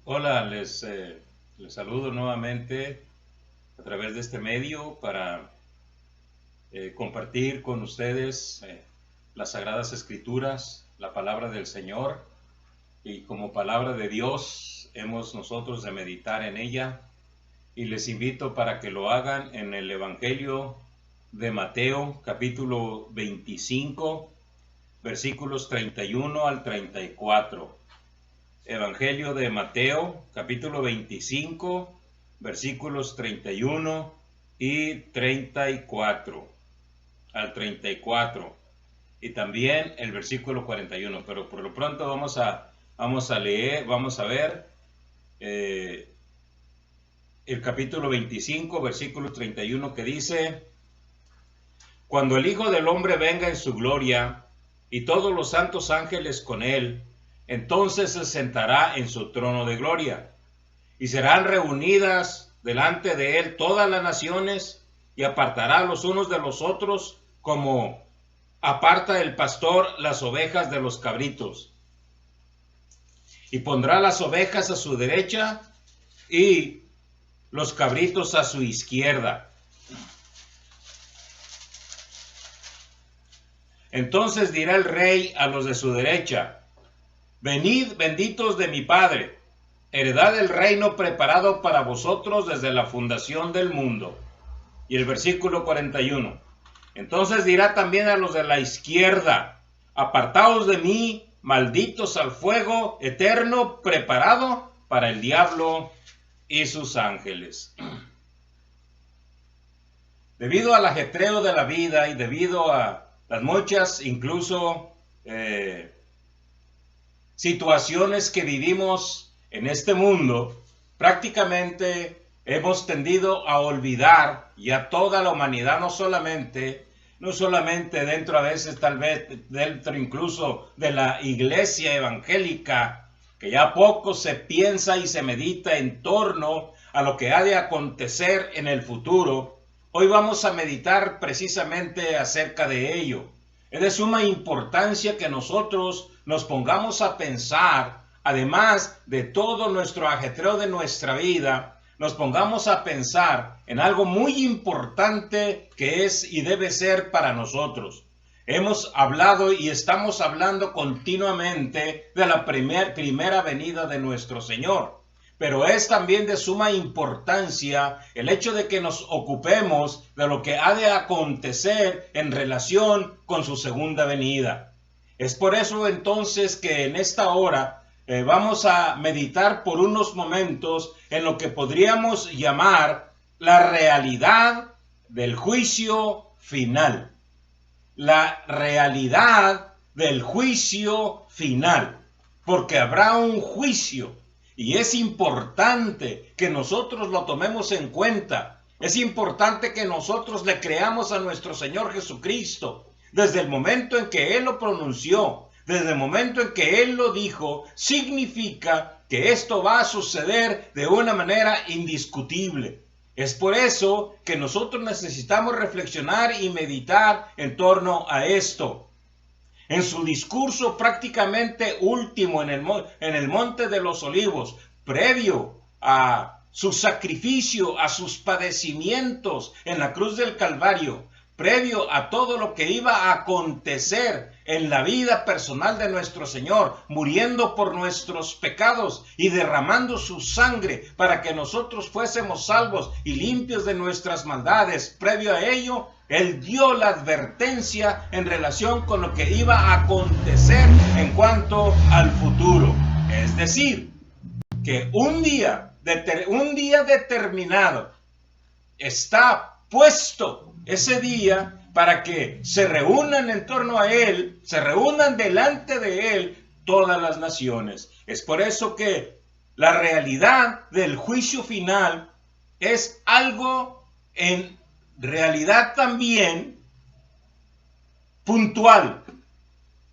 Hola, les saludo nuevamente a través de este medio para compartir con ustedes las Sagradas Escrituras, la palabra del Señor, y como palabra de Dios hemos nosotros de meditar en ella, y les invito para que lo hagan en el Evangelio de Mateo, capítulo 25, versículos 31 al 34. Evangelio de Mateo, capítulo 25, versículos 31 y 34 al 34, y también el versículo 41. Pero por lo pronto vamos a leer, vamos a ver el capítulo 25, versículo 31, que dice: Cuando el Hijo del Hombre venga en su gloria, y todos los santos ángeles con él, entonces se sentará en su trono de gloria, y serán reunidas delante de él todas las naciones, y apartará los unos de los otros, como aparta el pastor las ovejas de los cabritos. Y pondrá las ovejas a su derecha y los cabritos a su izquierda. Entonces dirá el rey a los de su derecha: Venid, benditos de mi Padre, heredad el reino preparado para vosotros desde la fundación del mundo. Y el versículo 41. Entonces dirá también a los de la izquierda: Apartaos de mí, malditos, al fuego eterno preparado para el diablo y sus ángeles. Debido al ajetreo de la vida y debido a las muchas, incluso situaciones que vivimos en este mundo, prácticamente hemos tendido a olvidar, y a toda la humanidad, no solamente dentro, a veces tal vez dentro incluso de la iglesia evangélica, que ya poco se piensa y se medita en torno a lo que ha de acontecer en el futuro. Hoy vamos a meditar precisamente acerca de ello. Es de suma importancia que nosotros nos pongamos a pensar, además de todo nuestro ajetreo de nuestra vida, nos pongamos a pensar en algo muy importante que es y debe ser para nosotros. Hemos hablado y estamos hablando continuamente de la primera venida de nuestro Señor. Pero es también de suma importancia el hecho de que nos ocupemos de lo que ha de acontecer en relación con su segunda venida. Es por eso entonces que en esta hora vamos a meditar por unos momentos en lo que podríamos llamar la realidad del juicio final. La realidad del juicio final. Porque habrá un juicio. Y es importante que nosotros lo tomemos en cuenta. Es importante que nosotros le creamos a nuestro Señor Jesucristo. Desde el momento en que Él lo pronunció, desde el momento en que Él lo dijo, significa que esto va a suceder de una manera indiscutible. Es por eso que nosotros necesitamos reflexionar y meditar en torno a esto. En su discurso prácticamente último en el Monte de los Olivos, previo a su sacrificio, a sus padecimientos en la cruz del Calvario, previo a todo lo que iba a acontecer en la vida personal de nuestro Señor, muriendo por nuestros pecados y derramando su sangre para que nosotros fuésemos salvos y limpios de nuestras maldades, previo a ello, Él dio la advertencia en relación con lo que iba a acontecer en cuanto al futuro. Es decir, que un día determinado está puesto ese día para que se reúnan en torno a Él, se reúnan delante de Él todas las naciones. Es por eso que la realidad del juicio final es algo en realidad también puntual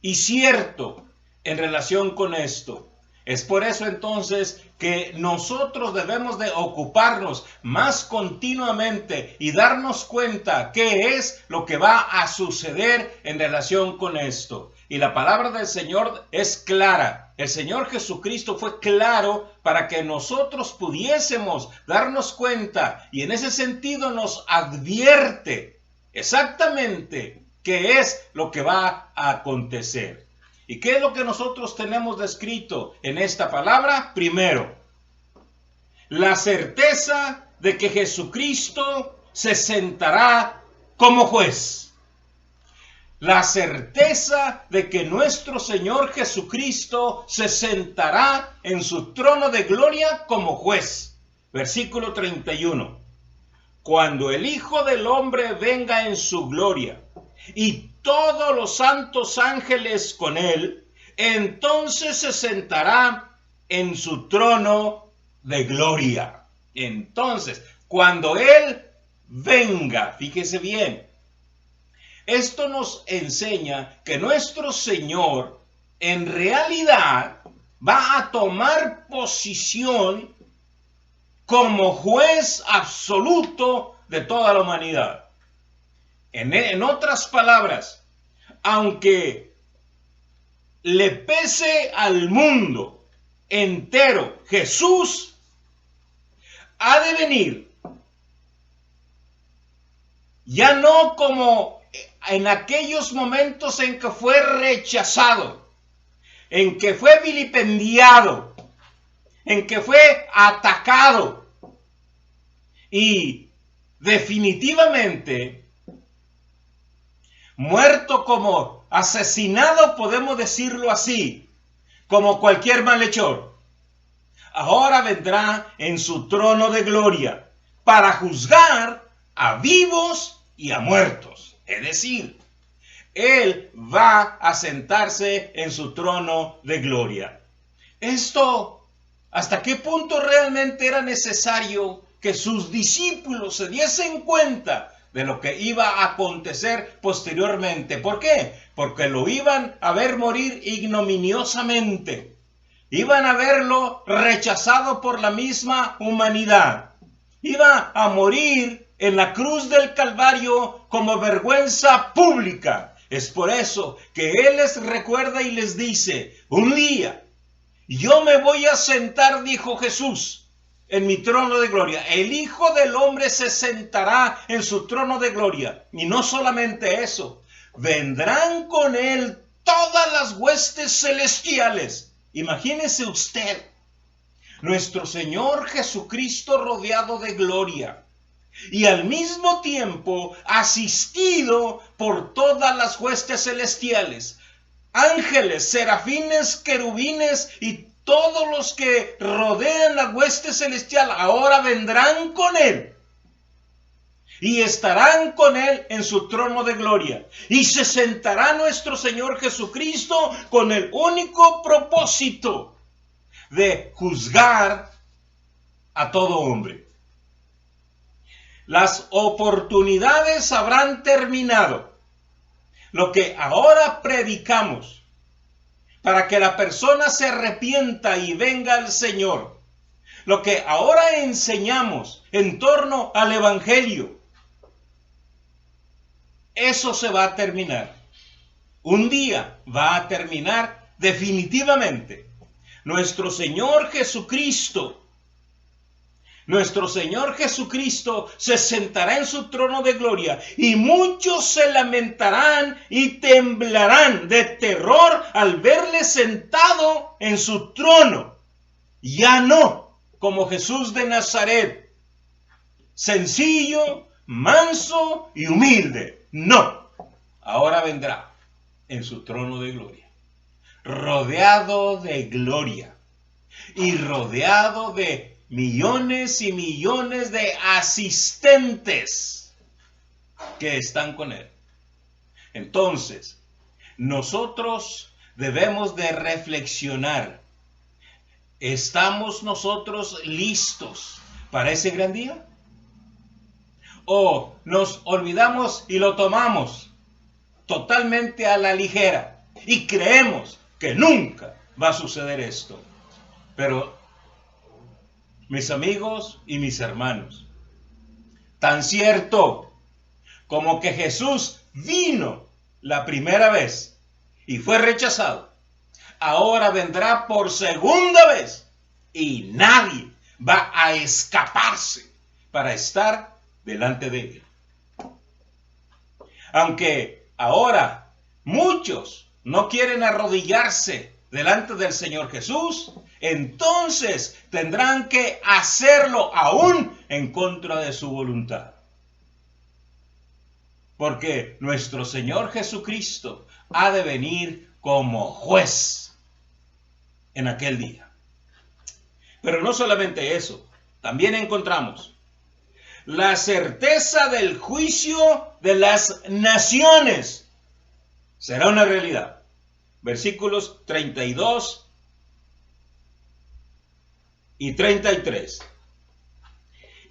y cierto en relación con esto. Es por eso entonces que nosotros debemos de ocuparnos más continuamente y darnos cuenta qué es lo que va a suceder en relación con esto. Y la palabra del Señor es clara. El Señor Jesucristo fue claro para que nosotros pudiésemos darnos cuenta, y en ese sentido nos advierte exactamente qué es lo que va a acontecer. ¿Y qué es lo que nosotros tenemos descrito en esta palabra? Primero, la certeza de que Jesucristo se sentará como juez. La certeza de que nuestro Señor Jesucristo se sentará en su trono de gloria como juez. Versículo 31. Cuando el Hijo del Hombre venga en su gloria y todos los santos ángeles con él, entonces se sentará en su trono de gloria. Entonces, cuando él venga, fíjese bien, esto nos enseña que nuestro Señor en realidad va a tomar posición como juez absoluto de toda la humanidad. En otras palabras, aunque le pese al mundo entero, Jesús ha de venir ya no como en aquellos momentos en que fue rechazado, en que fue vilipendiado, en que fue atacado y definitivamente muerto, como asesinado, podemos decirlo así, como cualquier malhechor. Ahora vendrá en su trono de gloria para juzgar a vivos y a muertos. Es decir, Él va a sentarse en su trono de gloria. Esto, ¿hasta qué punto realmente era necesario que sus discípulos se diesen cuenta de lo que iba a acontecer posteriormente? ¿Por qué? Porque lo iban a ver morir ignominiosamente. Iban a verlo rechazado por la misma humanidad. Iba a morir en la cruz del Calvario como vergüenza pública. Es por eso que Él les recuerda y les dice: un día yo me voy a sentar, dijo Jesús, en mi trono de gloria. El Hijo del Hombre se sentará en su trono de gloria. Y no solamente eso, vendrán con Él todas las huestes celestiales. Imagínese usted, nuestro Señor Jesucristo rodeado de gloria y al mismo tiempo asistido por todas las huestes celestiales, ángeles, serafines, querubines y todos los que rodean la hueste celestial ahora vendrán con Él y estarán con Él en su trono de gloria. Y se sentará nuestro Señor Jesucristo con el único propósito de juzgar a todo hombre. Las oportunidades habrán terminado. Lo que ahora predicamos para que la persona se arrepienta y venga al Señor, lo que ahora enseñamos en torno al Evangelio, eso se va a terminar. Un día va a terminar definitivamente. Nuestro Señor Jesucristo se sentará en su trono de gloria y muchos se lamentarán y temblarán de terror al verle sentado en su trono. Ya no como Jesús de Nazaret, sencillo, manso y humilde. No, ahora vendrá en su trono de gloria, rodeado de gloria y rodeado de millones y millones de asistentes que están con Él. Entonces, nosotros debemos de reflexionar. ¿Estamos nosotros listos para ese gran día? ¿O nos olvidamos y lo tomamos totalmente a la ligera y creemos que nunca va a suceder esto? Pero, mis amigos y mis hermanos, tan cierto como que Jesús vino la primera vez y fue rechazado, ahora vendrá por segunda vez y nadie va a escaparse para estar delante de él. Aunque ahora muchos no quieren arrodillarse delante del Señor Jesús, entonces tendrán que hacerlo aún en contra de su voluntad. Porque nuestro Señor Jesucristo ha de venir como juez en aquel día. Pero no solamente eso, también encontramos la certeza del juicio de las naciones. Será una realidad. Versículos 32 y 33.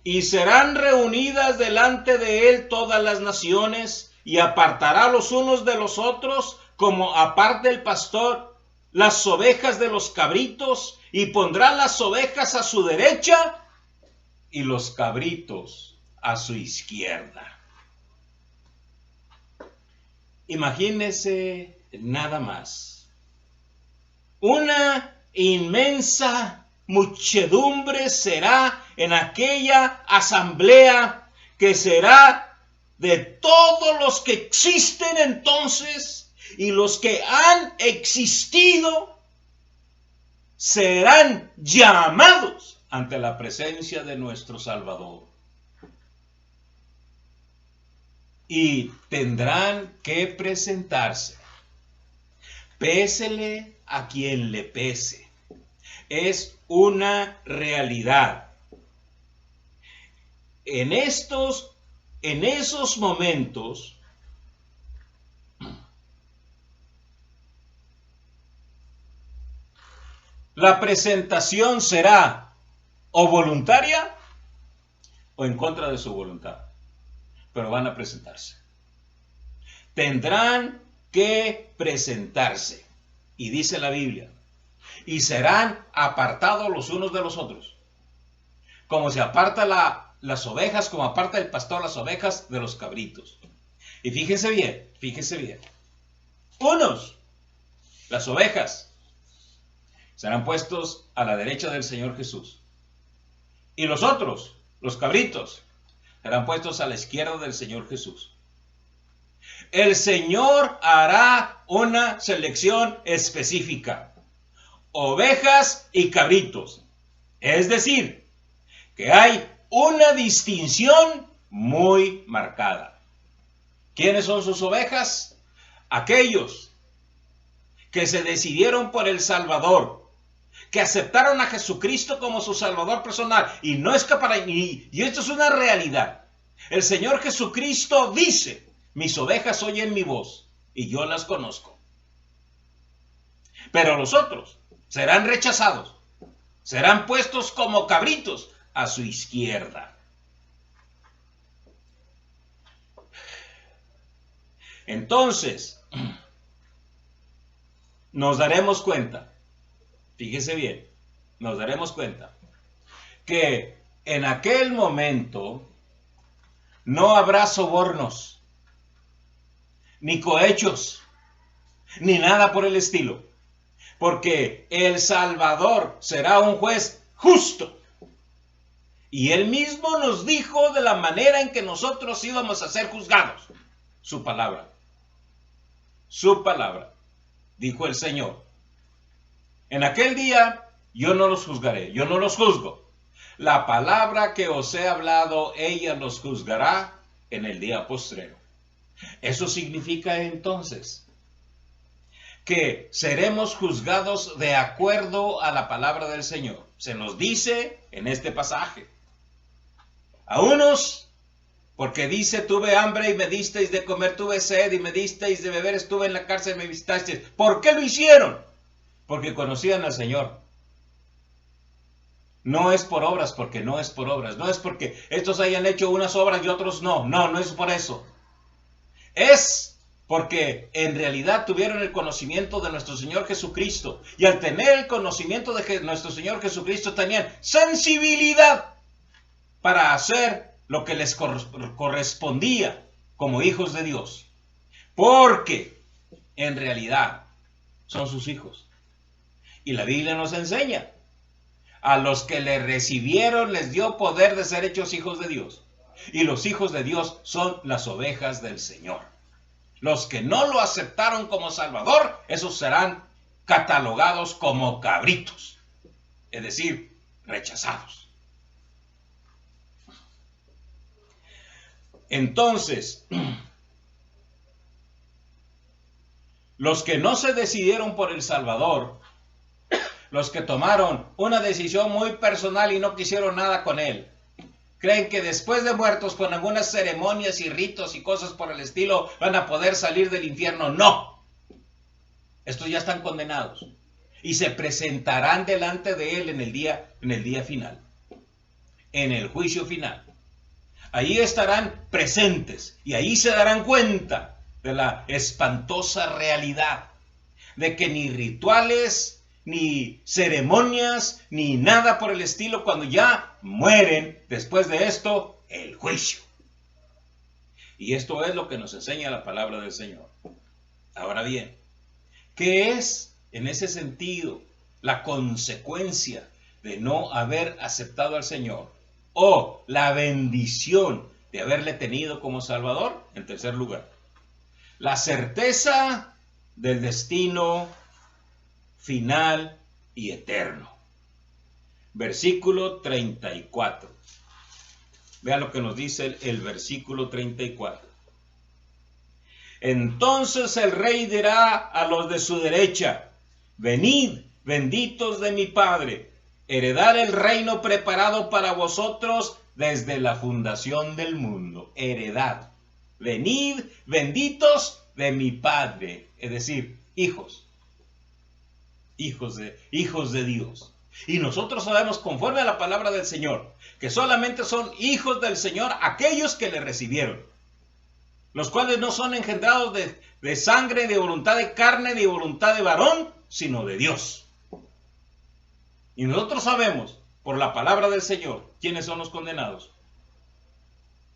Y serán reunidas delante de él todas las naciones, y apartará los unos de los otros, como aparta el pastor las ovejas de los cabritos, y pondrá las ovejas a su derecha y los cabritos a su izquierda. Imagínese nada más. Una inmensa muchedumbre será en aquella asamblea, que será de todos los que existen entonces y los que han existido, serán llamados ante la presencia de nuestro Salvador. Y tendrán que presentarse. Pésele a quien le pese. Es una realidad. En esos momentos, la presentación será o voluntaria o en contra de su voluntad. Pero van a presentarse. Tendrán que presentarse. Y dice la Biblia, y serán apartados los unos de los otros. Como se aparta las ovejas, como aparta el pastor las ovejas de los cabritos. Y fíjense bien. Unos, las ovejas, serán puestos a la derecha del Señor Jesús. Y los otros, los cabritos, serán puestos a la izquierda del Señor Jesús. El Señor hará una selección específica. Ovejas y cabritos. Es decir, que hay una distinción muy marcada. ¿Quiénes son sus ovejas? Aquellos que se decidieron por el Salvador, que aceptaron a Jesucristo como su Salvador personal, y no escaparán. Y esto es una realidad. El Señor Jesucristo dice: mis ovejas oyen mi voz y yo las conozco. Pero los otros serán rechazados, serán puestos como cabritos a su izquierda. Entonces, nos daremos cuenta, fíjese bien, nos daremos cuenta que en aquel momento no habrá sobornos, ni cohechos, ni nada por el estilo, porque el Salvador será un juez justo. Y él mismo nos dijo de la manera en que nosotros íbamos a ser juzgados. Su palabra, dijo el Señor. En aquel día yo no los juzgaré, yo no los juzgo. La palabra que os he hablado, ella los juzgará en el día postrero. Eso significa entonces que seremos juzgados de acuerdo a la palabra del Señor. Se nos dice en este pasaje. A unos, porque dice: tuve hambre y me disteis de comer, tuve sed y me disteis de beber, estuve en la cárcel y me visitasteis. ¿Por qué lo hicieron? Porque conocían al Señor. No es por obras, porque no es por obras. No es porque estos hayan hecho unas obras y otros no. No es por eso. Es porque en realidad tuvieron el conocimiento de nuestro Señor Jesucristo. Y al tener el conocimiento de nuestro Señor Jesucristo, tenían sensibilidad para hacer lo que les correspondía como hijos de Dios. Porque en realidad son sus hijos. Y la Biblia nos enseña, a los que le recibieron les dio poder de ser hechos hijos de Dios. Y los hijos de Dios son las ovejas del Señor. Los que no lo aceptaron como Salvador, esos serán catalogados como cabritos, es decir, rechazados. Entonces, los que no se decidieron por el Salvador, los que tomaron una decisión muy personal y no quisieron nada con él, creen que después de muertos, con algunas ceremonias y ritos y cosas por el estilo, van a poder salir del infierno. No. Estos ya están condenados y se presentarán delante de él en el día final, en el juicio final. Ahí estarán presentes y ahí se darán cuenta de la espantosa realidad de que ni rituales, ni ceremonias, ni nada por el estilo, cuando ya mueren, después de esto, el juicio. Y esto es lo que nos enseña la palabra del Señor. Ahora bien, ¿qué es en ese sentido la consecuencia de no haber aceptado al Señor? O la bendición de haberle tenido como Salvador. En tercer lugar, la certeza del destino final y eterno. Versículo 34. Vean lo que nos dice el versículo 34. Entonces el rey dirá a los de su derecha: venid, benditos de mi Padre, heredad el reino preparado para vosotros desde la fundación del mundo. Heredad. Venid, benditos de mi Padre, es decir, hijos de Dios. Y nosotros sabemos, conforme a la palabra del Señor, que solamente son hijos del Señor aquellos que le recibieron, los cuales no son engendrados de sangre, de voluntad de carne, de voluntad de varón, sino de Dios. Y nosotros sabemos, por la palabra del Señor, quiénes son los condenados.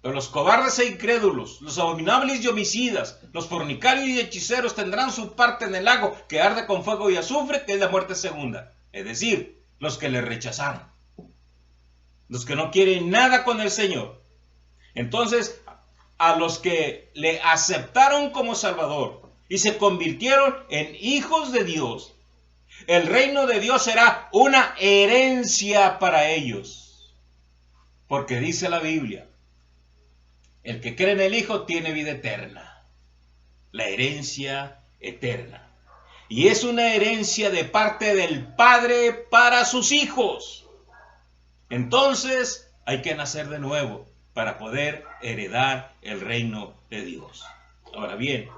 Pero los cobardes e incrédulos, los abominables y homicidas, los fornicarios y hechiceros tendrán su parte en el lago que arde con fuego y azufre, que es la muerte segunda. Es decir, los que le rechazaron, los que no quieren nada con el Señor. Entonces, a los que le aceptaron como Salvador y se convirtieron en hijos de Dios, el reino de Dios será una herencia para ellos. Porque dice la Biblia, el que cree en el Hijo tiene vida eterna, la herencia eterna. Y es una herencia de parte del Padre para sus hijos. Entonces hay que nacer de nuevo para poder heredar el reino de Dios. Ahora bien,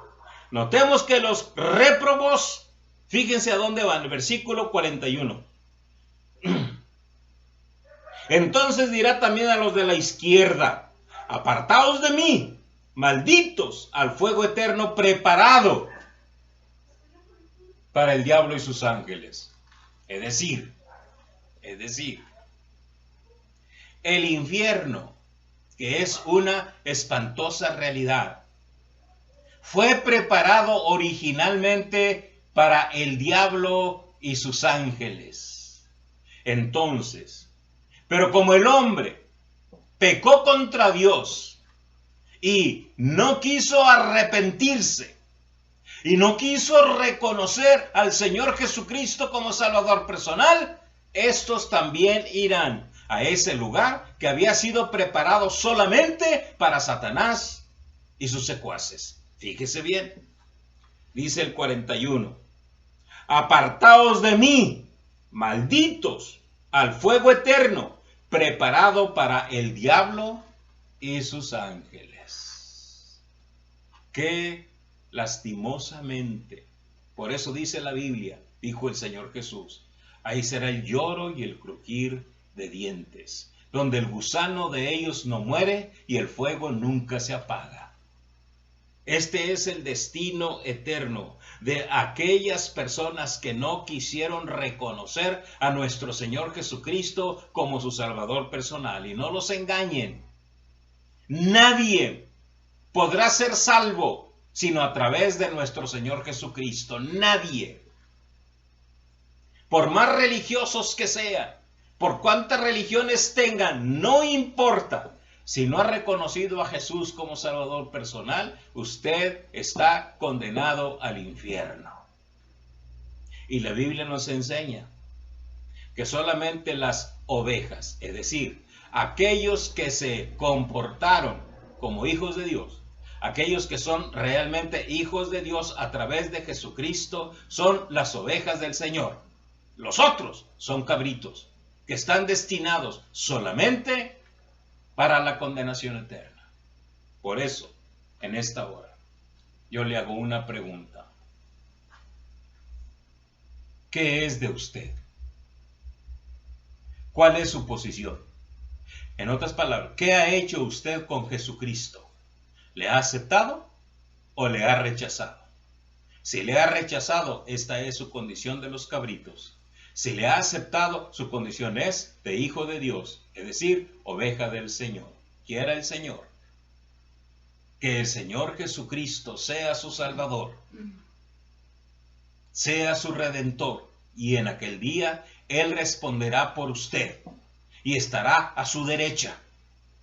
notemos que los réprobos, fíjense a dónde van, el versículo 41. Entonces dirá también a los de la izquierda: apartaos de mí, malditos, al fuego eterno preparado para el diablo y sus ángeles. Es decir, el infierno, que es una espantosa realidad, fue preparado originalmente para el diablo y sus ángeles. Entonces, pero como el hombre pecó contra Dios y no quiso arrepentirse y no quiso reconocer al Señor Jesucristo como Salvador personal, estos también irán a ese lugar que había sido preparado solamente para Satanás y sus secuaces. Fíjese bien, dice el 41, apartaos de mí, malditos, al fuego eterno, preparado para el diablo y sus ángeles. Qué lastimosamente, por eso dice la Biblia, dijo el Señor Jesús, ahí será el lloro y el crujir de dientes, donde el gusano de ellos no muere y el fuego nunca se apaga. Este es el destino eterno de aquellas personas que no quisieron reconocer a nuestro Señor Jesucristo como su Salvador personal. Y no los engañen. Nadie podrá ser salvo sino a través de nuestro Señor Jesucristo. Nadie. por más religiosos que sean, por cuántas religiones tengan, no importa. Si no ha reconocido a Jesús como Salvador personal, usted está condenado al infierno. Y la Biblia nos enseña que solamente las ovejas, es decir, aquellos que se comportaron como hijos de Dios, aquellos que son realmente hijos de Dios a través de Jesucristo, son las ovejas del Señor. Los otros son cabritos que están destinados solamente para la condenación eterna. Por eso, en esta hora, yo le hago una pregunta. ¿Qué es de usted? ¿Cuál es su posición? En otras palabras, ¿qué ha hecho usted con Jesucristo? ¿Le ha aceptado o le ha rechazado? Si le ha rechazado, esta es su condición de los cabritos. Si le ha aceptado, su condición es de hijo de Dios, es decir, oveja del Señor. Quiera el Señor que el Señor Jesucristo sea su Salvador, sea su Redentor, y en aquel día Él responderá por usted y estará a su derecha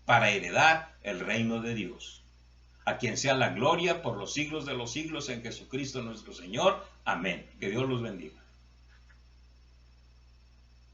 para heredar el reino de Dios. A quien sea la gloria por los siglos de los siglos en Jesucristo nuestro Señor. Amén. Que Dios los bendiga.